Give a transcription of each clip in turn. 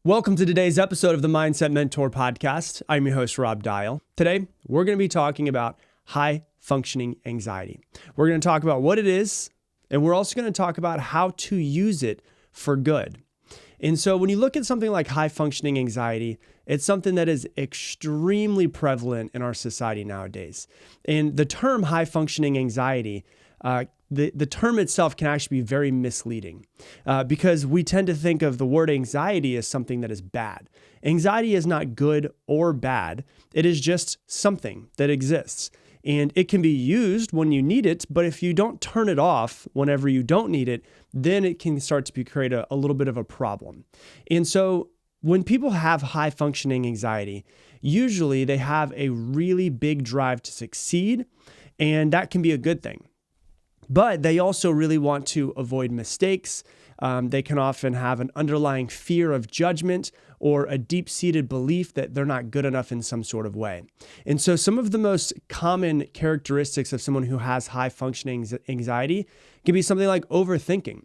Welcome to today's episode of the Mindset Mentor Podcast. I'm your host, Rob Dial. Today, we're going to be talking about high functioning anxiety. We're going to talk about what it is, and we're also going to talk about how to use it for good. And so when you look at something like high functioning anxiety, it's something that is extremely prevalent in our society nowadays. And the term high functioning anxiety, the term itself can actually be very misleading because we tend to think of the word anxiety as something that is bad. Anxiety is not good or bad. It is just something that exists. And it can be used when you need it, but if you don't turn it off whenever you don't need it, then it can start to create a little bit of a problem. And so when people have high functioning anxiety, usually they have a really big drive to succeed, and that can be a good thing. But they also really want to avoid mistakes. They can often have an underlying fear of judgment or a deep-seated belief that they're not good enough in some sort of way. And so some of the most common characteristics of someone who has high-functioning anxiety can be something like overthinking,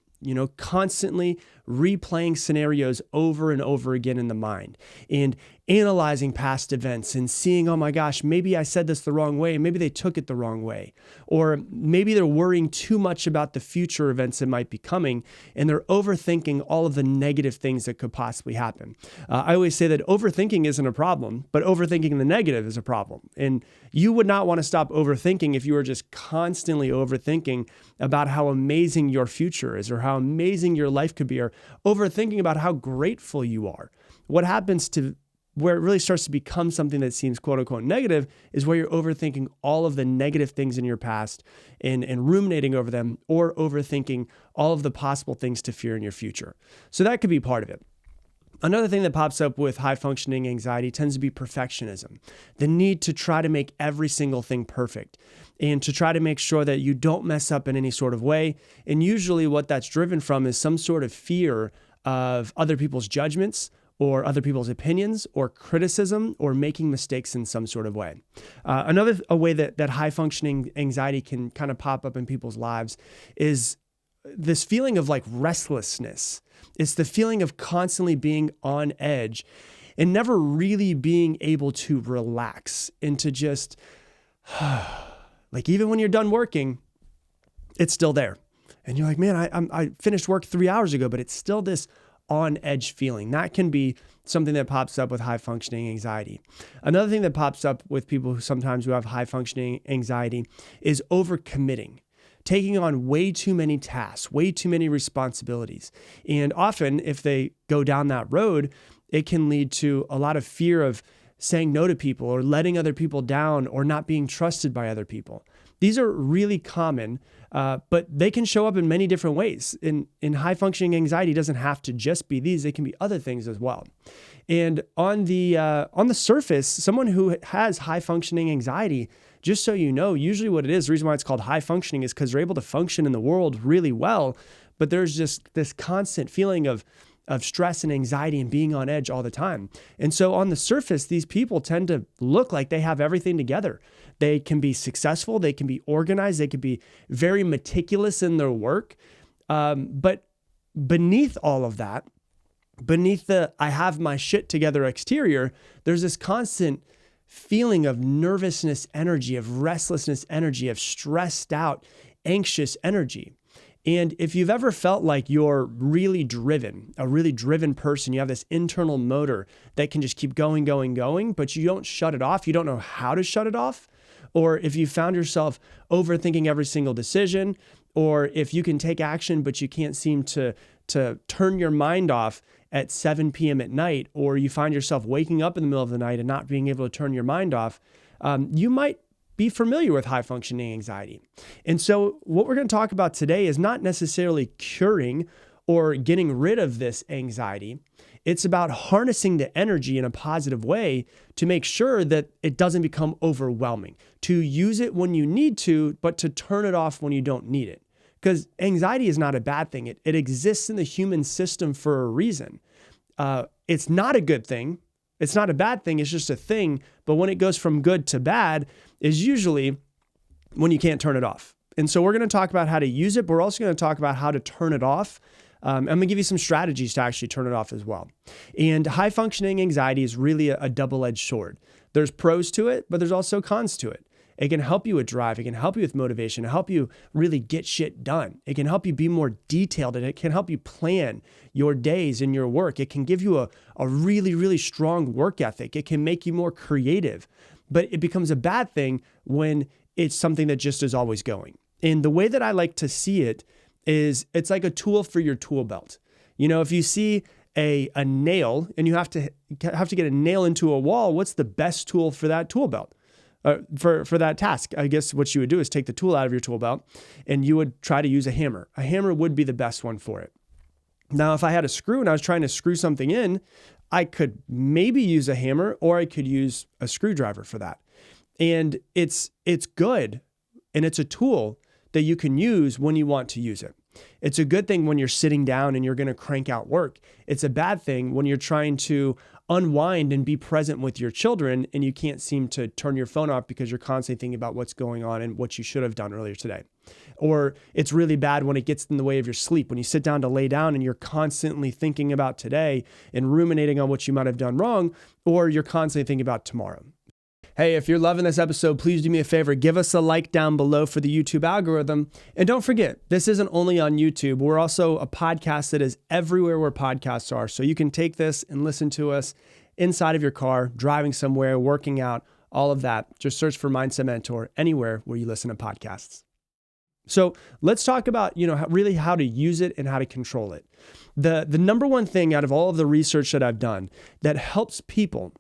constantly replaying scenarios over and over again in the mind and analyzing past events and seeing, oh my gosh, maybe I said this the wrong way. Maybe they took it the wrong way. Or maybe they're worrying too much about the future events that might be coming and they're overthinking all of the negative things that could possibly happen. I always say that overthinking isn't a problem, but overthinking the negative is a problem. And you would not want to stop overthinking if you were just constantly overthinking about how amazing your future is or how amazing your life could be, or overthinking about how grateful you are. What happens to where it really starts to become something that seems quote unquote negative is where you're overthinking all of the negative things in your past and ruminating over them, or overthinking all of the possible things to fear in your future. So that could be part of it. Another thing that pops up with high functioning anxiety tends to be perfectionism, the need to try to make every single thing perfect and to try to make sure that you don't mess up in any sort of way. And usually what that's driven from is some sort of fear of other people's judgments or other people's opinions or criticism or making mistakes in some sort of way. Another way that high functioning anxiety can kind of pop up in people's lives is this feeling of like restlessness. It's the feeling of constantly being on edge and never really being able to relax and to just, like even when you're done working, it's still there. And you're like, man, I finished work 3 hours ago, but it's still this on edge feeling. That can be something that pops up with high functioning anxiety. Another thing that pops up with people who have high functioning anxiety is overcommitting. Taking on way too many tasks, way too many responsibilities. And often if they go down that road, it can lead to a lot of fear of saying no to people or letting other people down or not being trusted by other people. These are really common, but they can show up in many different ways. In high functioning anxiety, it doesn't have to just be these, it can be other things as well. And on the surface, someone who has high functioning anxiety, just so you know, usually what it is, the reason why it's called high functioning is because they're able to function in the world really well, but there's just this constant feeling of stress and anxiety and being on edge all the time. And so on the surface, these people tend to look like they have everything together. They can be successful, they can be organized, they can be very meticulous in their work. But beneath all of that, beneath the I have my shit together exterior, there's this constant feeling of nervousness energy, of restlessness energy, of stressed out, anxious energy. And if you've ever felt like you're really driven, a really driven person, you have this internal motor that can just keep going, but you don't shut it off, you don't know how to shut it off, or if you found yourself overthinking every single decision, or if you can take action, but you can't seem to turn your mind off at 7 p.m. at night, or you find yourself waking up in the middle of the night and not being able to turn your mind off, you might be familiar with high functioning anxiety. And so what we're going to talk about today is not necessarily curing or getting rid of this anxiety. It's about harnessing the energy in a positive way to make sure that it doesn't become overwhelming, to use it when you need to, but to turn it off when you don't need it. Because anxiety is not a bad thing. It exists in the human system for a reason. It's not a good thing. It's not a bad thing. It's just a thing. But when it goes from good to bad is usually when you can't turn it off. And so we're going to talk about how to use it, but we're also going to talk about how to turn it off I'm going to give you some strategies to actually turn it off as well. And high functioning anxiety is really a double-edged sword. There's pros to it, but there's also cons to it. It can help you with drive. It can help you with motivation, help you really get shit done. It can help you be more detailed, and it can help you plan your days and your work. It can give you a really, really strong work ethic. It can make you more creative, but it becomes a bad thing when it's something that just is always going. And the way that I like to see it is it's like a tool for your tool belt. You know, if you see a nail and you have to get a nail into a wall, what's the best tool for that tool belt? For that task, I guess what you would do is take the tool out of your tool belt and you would try to use a hammer. A hammer would be the best one for it. Now, if I had a screw and I was trying to screw something in, I could maybe use a hammer or I could use a screwdriver for that. And it's good, and it's a tool that you can use when you want to use it. It's a good thing when you're sitting down and you're going to crank out work. It's a bad thing when you're trying to unwind and be present with your children and you can't seem to turn your phone off because you're constantly thinking about what's going on and what you should have done earlier today. Or it's really bad when it gets in the way of your sleep, when you sit down to lay down and you're constantly thinking about today and ruminating on what you might have done wrong, or you're constantly thinking about tomorrow. Hey, if you're loving this episode, please do me a favor. Give us a like down below for the YouTube algorithm. And don't forget, this isn't only on YouTube. We're also a podcast that is everywhere where podcasts are. So you can take this and listen to us inside of your car, driving somewhere, working out, all of that. Just search for Mindset Mentor anywhere where you listen to podcasts. So let's talk about, really how to use it and how to control it. The number one thing out of all of the research that I've done that helps people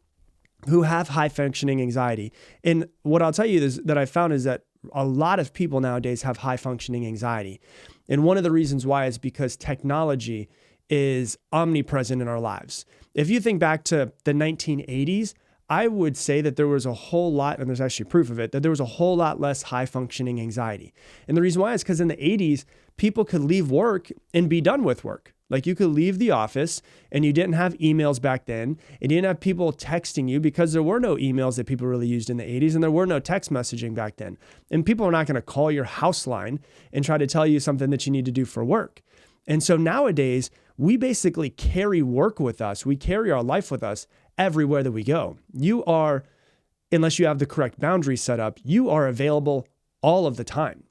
who have high functioning anxiety. And what I'll tell you is that I found is that a lot of people nowadays have high functioning anxiety. And one of the reasons why is because technology is omnipresent in our lives. If you think back to the 1980s, I would say that there was a whole lot, and there's actually proof of it, that there was a whole lot less high functioning anxiety. And the reason why is because in the 80s, people could leave work and be done with work. Like you could leave the office and you didn't have emails back then. And you didn't have people texting you because there were no emails that people really used in the 80s, and there were no text messaging back then. And people are not going to call your house line and try to tell you something that you need to do for work. And so nowadays, we basically carry work with us. We carry our life with us everywhere that we go. You are, unless you have the correct boundaries set up, you are available all of the time.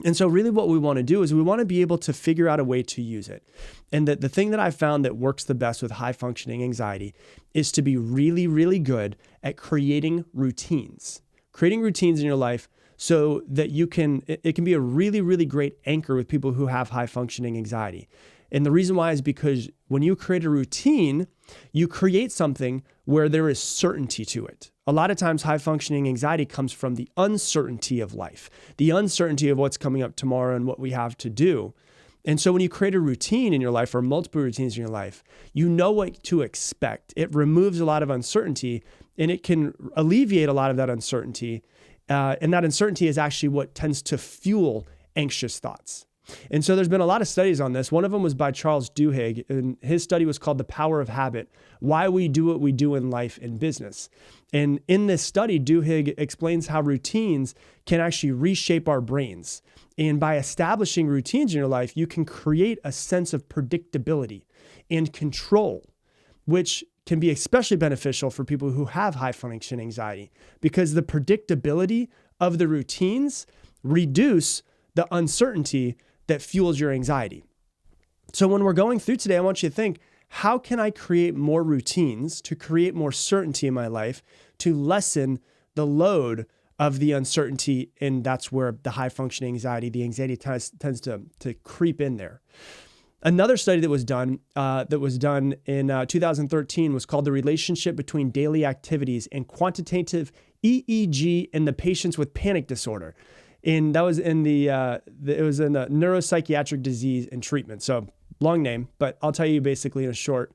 And so really what we want to do is we want to be able to figure out a way to use it. And the thing that I've found that works the best with high functioning anxiety is to be really, really good at creating routines. Creating routines in your life so that it can be a really, really great anchor with people who have high functioning anxiety. And the reason why is because when you create a routine, you create something where there is certainty to it. A lot of times, high functioning anxiety comes from the uncertainty of life, the uncertainty of what's coming up tomorrow and what we have to do. And so when you create a routine in your life or multiple routines in your life, you know what to expect. It removes a lot of uncertainty and it can alleviate a lot of that uncertainty. And that uncertainty is actually what tends to fuel anxious thoughts. And so there's been a lot of studies on this. One of them was by Charles Duhigg, and his study was called The Power of Habit, Why We Do What We Do in Life and Business. And in this study, Duhigg explains how routines can actually reshape our brains. And by establishing routines in your life, you can create a sense of predictability and control, which can be especially beneficial for people who have high function anxiety, because the predictability of the routines reduce the uncertainty that fuels your anxiety. So when we're going through today, I want you to think, how can I create more routines to create more certainty in my life to lessen the load of the uncertainty? And that's where the high functioning anxiety, the anxiety tends to creep in there. Another study that was done in 2013 was called The Relationship Between Daily Activities and Quantitative EEG in the Patients with Panic Disorder. And that was in the neuropsychiatric disease and treatment. So long name, but I'll tell you basically in a short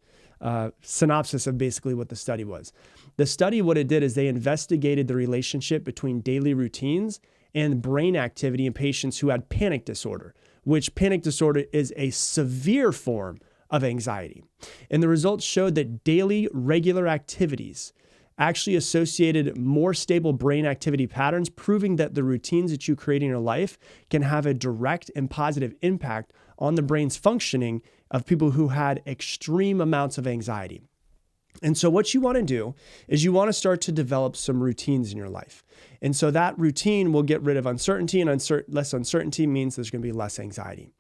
synopsis of basically what the study was. The study, what it did is they investigated the relationship between daily routines and brain activity in patients who had panic disorder, which panic disorder is a severe form of anxiety. And the results showed that daily regular activities actually associated more stable brain activity patterns, proving that the routines that you create in your life can have a direct and positive impact on the brain's functioning of people who had extreme amounts of anxiety. And so what you want to do is you want to start to develop some routines in your life. And so that routine will get rid of uncertainty, and less uncertainty means there's going to be less anxiety.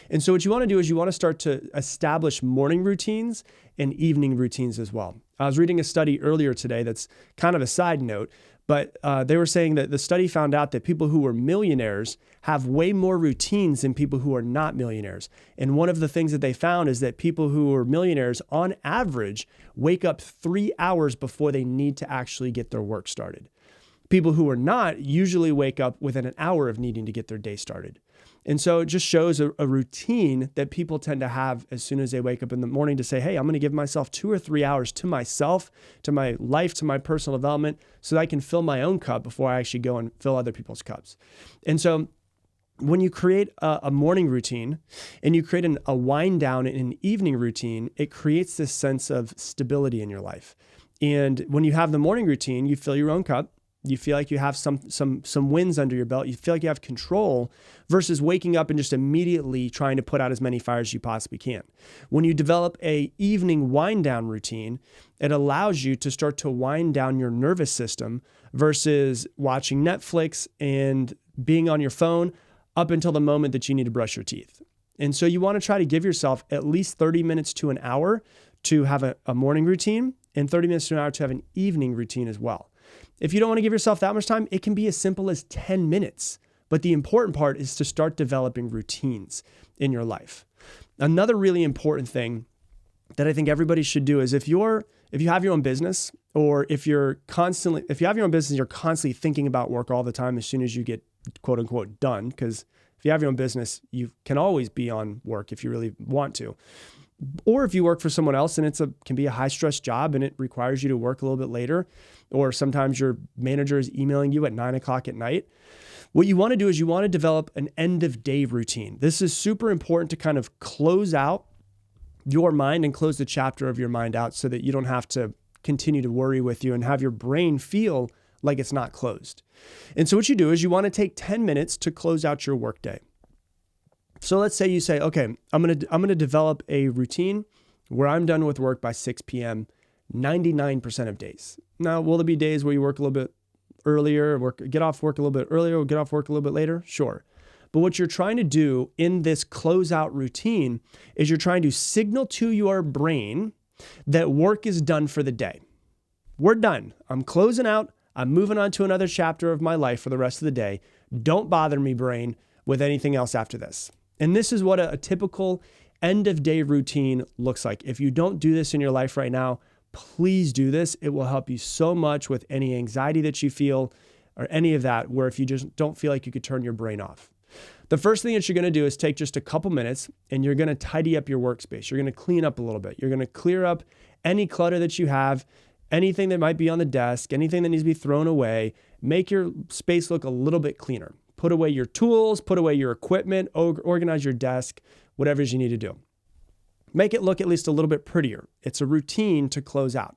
And so what you want to do is you want to start to establish morning routines and evening routines as well. I was reading a study earlier today that's kind of a side note, but they were saying that the study found out that people who were millionaires have way more routines than people who are not millionaires. And one of the things that they found is that people who are millionaires, on average, wake up 3 hours before they need to actually get their work started. People who are not usually wake up within an hour of needing to get their day started. And so it just shows a routine that people tend to have as soon as they wake up in the morning to say, hey, I'm going to give myself 2 or 3 hours to myself, to my life, to my personal development, so that I can fill my own cup before I actually go and fill other people's cups. And so when you create a morning routine and you create a wind down and an evening routine, it creates this sense of stability in your life. And when you have the morning routine, you fill your own cup. You feel like you have some wins under your belt. You feel like you have control versus waking up and just immediately trying to put out as many fires as you possibly can. When you develop a evening wind down routine, it allows you to start to wind down your nervous system versus watching Netflix and being on your phone up until the moment that you need to brush your teeth. And so you want to try to give yourself at least 30 minutes to an hour to have a morning routine and 30 minutes to an hour to have an evening routine as well. If you don't want to give yourself that much time, it can be as simple as 10 minutes. But the important part is to start developing routines in your life. Another really important thing that I think everybody should do is if you have your own business, or if you have your own business, you're constantly thinking about work all the time as soon as you get quote unquote done, because if you have your own business, you can always be on work if you really want to. Or if you work for someone else and can be a high stress job and it requires you to work a little bit later, or sometimes your manager is emailing you at 9:00 at night. What you want to do is you want to develop an end of day routine. This is super important to kind of close out your mind and close the chapter of your mind out so that you don't have to continue to worry with you and have your brain feel like it's not closed. And so what you do is you want to take 10 minutes to close out your workday. So let's say you say, okay, I'm going to develop a routine where I'm done with work by 6 p.m. 99% of days. Now, will there be days where you work a little bit earlier, get off work a little bit earlier, or get off work a little bit later? Sure. But what you're trying to do in this closeout routine is you're trying to signal to your brain that work is done for the day. We're done. I'm closing out. I'm moving on to another chapter of my life for the rest of the day. Don't bother me, brain, with anything else after this. And this is what a typical end of day routine looks like. If you don't do this in your life right now, please do this. It will help you so much with any anxiety that you feel or any of that, where if you just don't feel like you could turn your brain off. The first thing that you're going to do is take just a couple minutes and you're going to tidy up your workspace. You're going to clean up a little bit. You're going to clear up any clutter that you have, anything that might be on the desk, anything that needs to be thrown away. Make your space look a little bit cleaner. Put away your tools, put away your equipment, organize your desk, whatever it is you need to do. Make it look at least a little bit prettier. It's a routine to close out.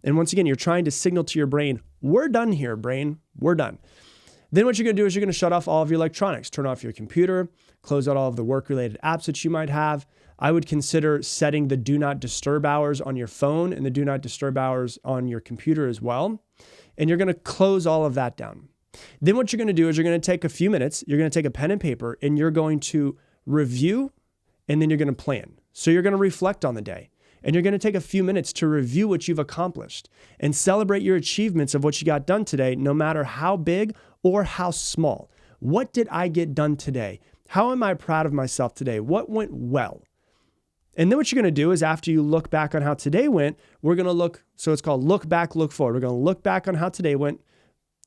And once again, you're trying to signal to your brain, we're done here, brain, we're done. Then what you're going to do is you're going to shut off all of your electronics, turn off your computer, close out all of the work-related apps that you might have. I would consider setting the do not disturb hours on your phone and the do not disturb hours on your computer as well. And you're going to close all of that down. Then what you're going to do is you're going to take a few minutes, you're going to take a pen and paper, and you're going to review, and then you're going to plan. So you're going to reflect on the day, and you're going to take a few minutes to review what you've accomplished and celebrate your achievements of what you got done today, no matter how big or how small. What did I get done today? How am I proud of myself today? What went well? And then what you're going to do is after you look back on how today went, we're going to look, so it's called look back, look forward. We're going to look back on how today went,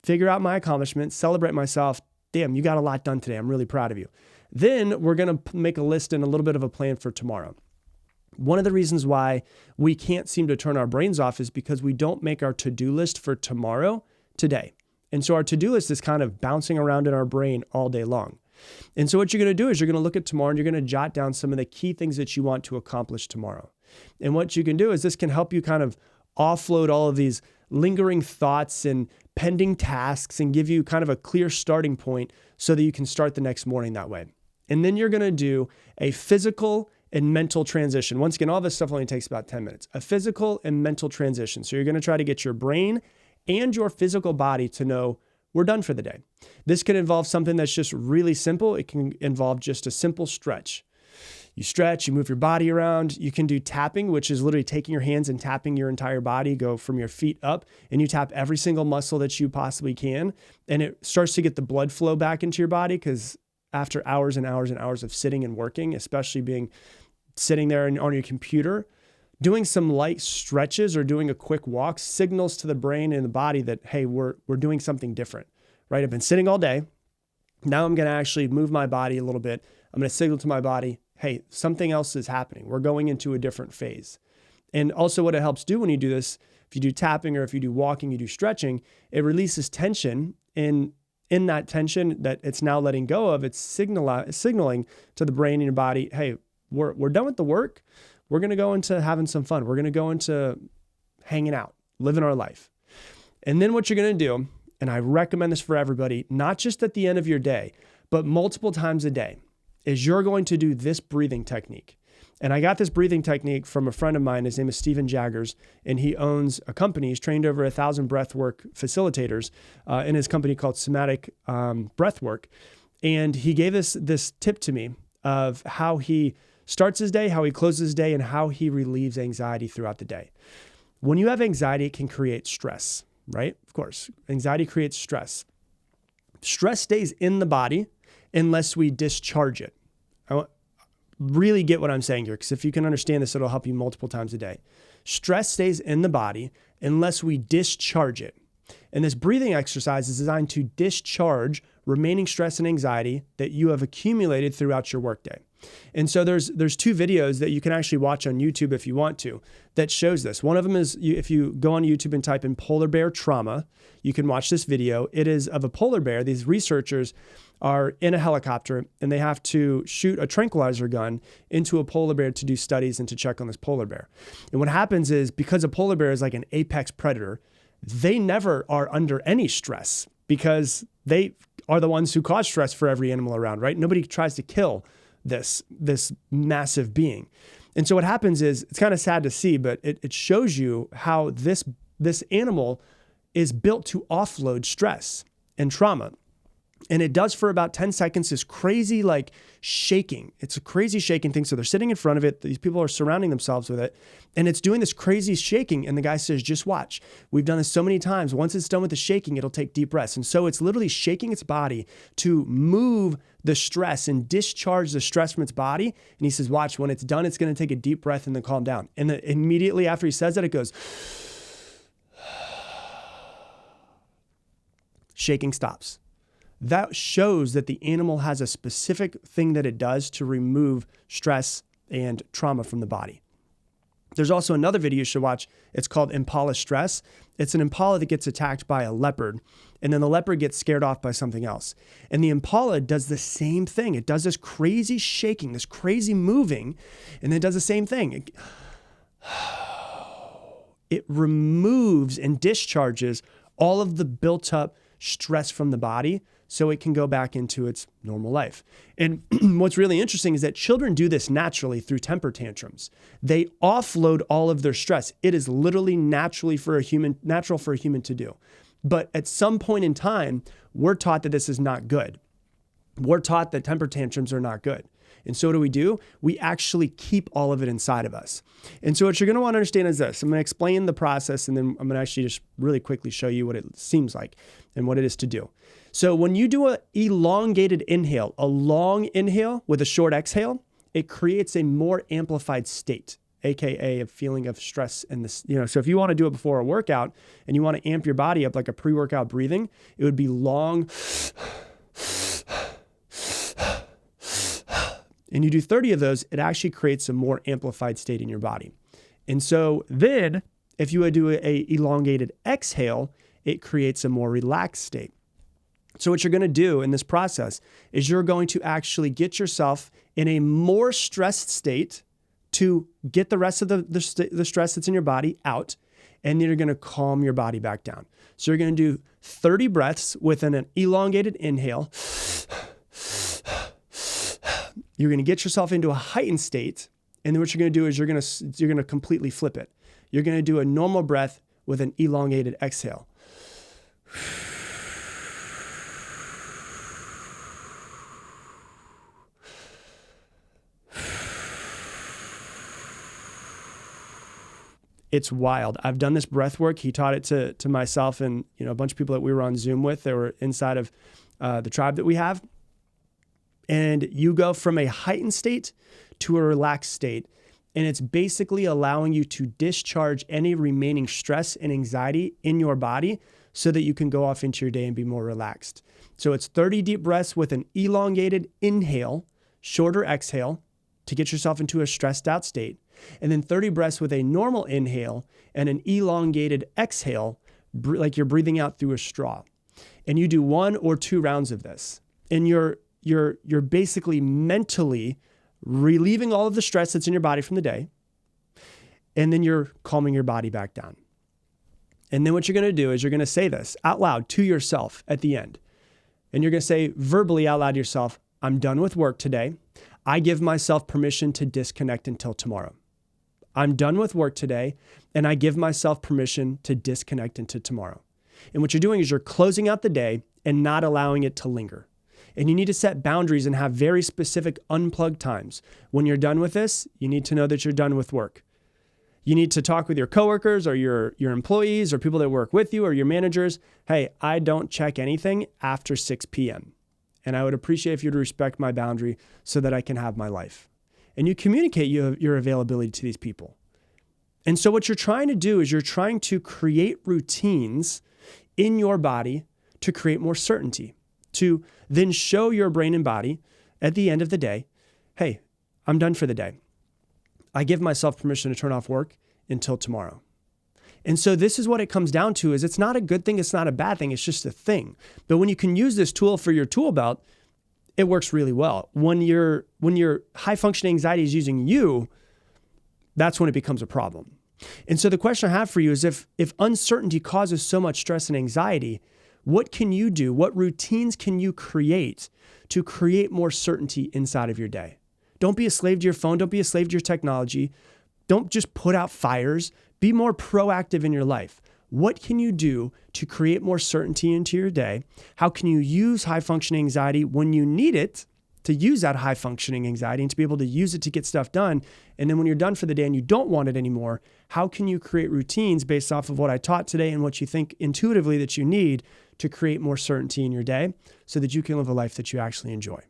figure out my accomplishments, celebrate myself. Damn, you got a lot done today. I'm really proud of you. Then we're going to make a list and a little bit of a plan for tomorrow. One of the reasons why we can't seem to turn our brains off is because we don't make our to-do list for tomorrow today. And so our to-do list is kind of bouncing around in our brain all day long. And so what you're going to do is you're going to look at tomorrow and you're going to jot down some of the key things that you want to accomplish tomorrow. And what you can do is this can help you kind of offload all of these lingering thoughts and pending tasks and give you kind of a clear starting point so that you can start the next morning that way. And then you're going to do a physical and mental transition. Once again, all this stuff only takes about 10 minutes. A physical and mental transition. So you're going to try to get your brain and your physical body to know we're done for the day. This can involve something that's just really simple. It can involve just a simple stretch. You stretch, you move your body around. You can do tapping, which is literally taking your hands and tapping your entire body, go from your feet up, and you tap every single muscle that you possibly can. And it starts to get the blood flow back into your body, because after hours and hours and hours of sitting and working, especially sitting there on your computer, doing some light stretches or doing a quick walk signals to the brain and the body that, hey, we're doing something different, right? I've been sitting all day. Now I'm going to actually move my body a little bit. I'm going to signal to my body, hey, something else is happening. We're going into a different phase. And also what it helps do when you do this, if you do tapping or if you do walking, you do stretching, it releases tension. And in that tension that it's now letting go of, it's signaling to the brain and your body, hey, we're done with the work. We're going to go into having some fun. We're going to go into hanging out, living our life. And then what you're going to do, and I recommend this for everybody, not just at the end of your day, but multiple times a day, is you're going to do this breathing technique. And I got this breathing technique from a friend of mine. His name is Steven Jaggers, and he owns a company. He's trained over 1,000 breathwork facilitators in his company called Somatic Breathwork. And he gave this tip to me of how he starts his day, how he closes his day, and how he relieves anxiety throughout the day. When you have anxiety, it can create stress, right? Of course, anxiety creates stress. Stress stays in the body unless we discharge it. I really get what I'm saying here, because if you can understand this, it'll help you multiple times a day. Stress stays in the body unless we discharge it. And this breathing exercise is designed to discharge remaining stress and anxiety that you have accumulated throughout your workday. And so there's two videos that you can actually watch on YouTube if you want to that shows this. One of them is if you go on YouTube and type in polar bear trauma, you can watch this video. It is of a polar bear. These researchers are in a helicopter and they have to shoot a tranquilizer gun into a polar bear to do studies and to check on this polar bear. And what happens is, because a polar bear is like an apex predator, they never are under any stress because they are the ones who cause stress for every animal around, right? Nobody tries to kill this massive being. And so what happens is, it's kind of sad to see, but it shows you how this animal is built to offload stress and trauma. And it does for about 10 seconds, this crazy like shaking. It's a crazy shaking thing. So they're sitting in front of it. These people are surrounding themselves with it. And it's doing this crazy shaking. And the guy says, just watch. We've done this so many times. Once it's done with the shaking, it'll take deep breaths. And so it's literally shaking its body to move the stress and discharge the stress from its body. And he says, watch, when it's done, it's going to take a deep breath and then calm down. And then immediately after he says that, it goes, shaking stops. That shows that the animal has a specific thing that it does to remove stress and trauma from the body. There's also another video you should watch. It's called Impala Stress. It's an impala that gets attacked by a leopard, and then the leopard gets scared off by something else. And the impala does the same thing. It does this crazy shaking, this crazy moving, and then it does the same thing. It removes and discharges all of the built up stress from the body so it can go back into its normal life. And what's really interesting is that children do this naturally through temper tantrums. They offload all of their stress. It is literally natural for a human to do. But at some point in time, we're taught that this is not good. We're taught that temper tantrums are not good. And so what do? We actually keep all of it inside of us. And so what you're going to want to understand is this. I'm going to explain the process, and then I'm going to actually just really quickly show you what it seems like and what it is to do. So when you do an elongated inhale, a long inhale with a short exhale, it creates a more amplified state, AKA a feeling of stress. And this, so if you want to do it before a workout and you want to amp your body up like a pre-workout breathing, it would be long. And you do 30 of those, it actually creates a more amplified state in your body. And so then if you would do a elongated exhale, it creates a more relaxed state. So what you're going to do in this process is you're going to actually get yourself in a more stressed state to get the rest of the stress that's in your body out, and then you're going to calm your body back down. So you're going to do 30 breaths with an elongated inhale. You're going to get yourself into a heightened state, And then what you're going to do is you're going to completely flip it. You're going to do a normal breath with an elongated exhale. It's wild. I've done this breath work. He taught it to myself and a bunch of people that we were on Zoom with. They were inside of the tribe that we have. And you go from a heightened state to a relaxed state. And it's basically allowing you to discharge any remaining stress and anxiety in your body so that you can go off into your day and be more relaxed. So it's 30 deep breaths with an elongated inhale, shorter exhale to get yourself into a stressed out state. And then 30 breaths with a normal inhale and an elongated exhale, like you're breathing out through a straw. And you do 1 or 2 rounds of this. And you're basically mentally relieving all of the stress that's in your body from the day. And then you're calming your body back down. And then what you're going to do is you're going to say this out loud to yourself at the end. And you're going to say verbally out loud to yourself, I'm done with work today. I give myself permission to disconnect until tomorrow. I'm done with work today, and I give myself permission to disconnect until tomorrow. And what you're doing is you're closing out the day and not allowing it to linger. And you need to set boundaries and have very specific unplugged times. When you're done with this, you need to know that you're done with work. You need to talk with your coworkers or your employees or people that work with you or your managers. Hey, I don't check anything after 6 p.m. And I would appreciate if you'd respect my boundary so that I can have my life. And you communicate your availability to these people. And so what you're trying to do is you're trying to create routines in your body to create more certainty, to then show your brain and body at the end of the day, hey, I'm done for the day. I give myself permission to turn off work until tomorrow. And so this is what it comes down to is it's not a good thing. It's not a bad thing. It's just a thing. But when you can use this tool for your tool belt, it works really well. When your high functioning anxiety is using you, that's when it becomes a problem. And so the question I have for you is if uncertainty causes so much stress and anxiety, what can you do? What routines can you create to create more certainty inside of your day? Don't be a slave to your phone. Don't be a slave to your technology. Don't just put out fires. Be more proactive in your life. What can you do to create more certainty into your day? How can you use high functioning anxiety when you need it to use that high functioning anxiety and to be able to use it to get stuff done? And then when you're done for the day and you don't want it anymore, how can you create routines based off of what I taught today and what you think intuitively that you need to create more certainty in your day so that you can live a life that you actually enjoy?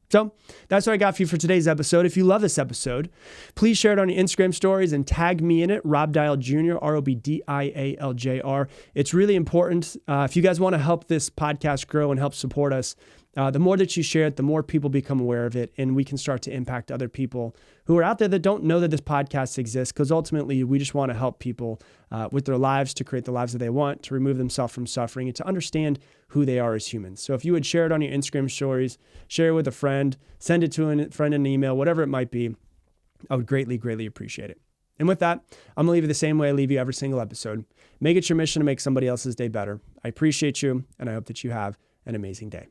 So that's what I got for you for today's episode. If you love this episode, please share it on your Instagram stories and tag me in it, Rob Dial Jr., ROBDIALJR. It's really important. If you guys want to help this podcast grow and help support us, the more that you share it, the more people become aware of it, and we can start to impact other people who are out there that don't know that this podcast exists, because ultimately we just want to help people with their lives, to create the lives that they want, to remove themselves from suffering, and to understand who they are as humans. So if you would share it on your Instagram stories, share it with a friend, send it to a friend in an email, whatever it might be, I would greatly, greatly appreciate it. And with that, I'm going to leave you the same way I leave you every single episode. Make it your mission to make somebody else's day better. I appreciate you, and I hope that you have an amazing day.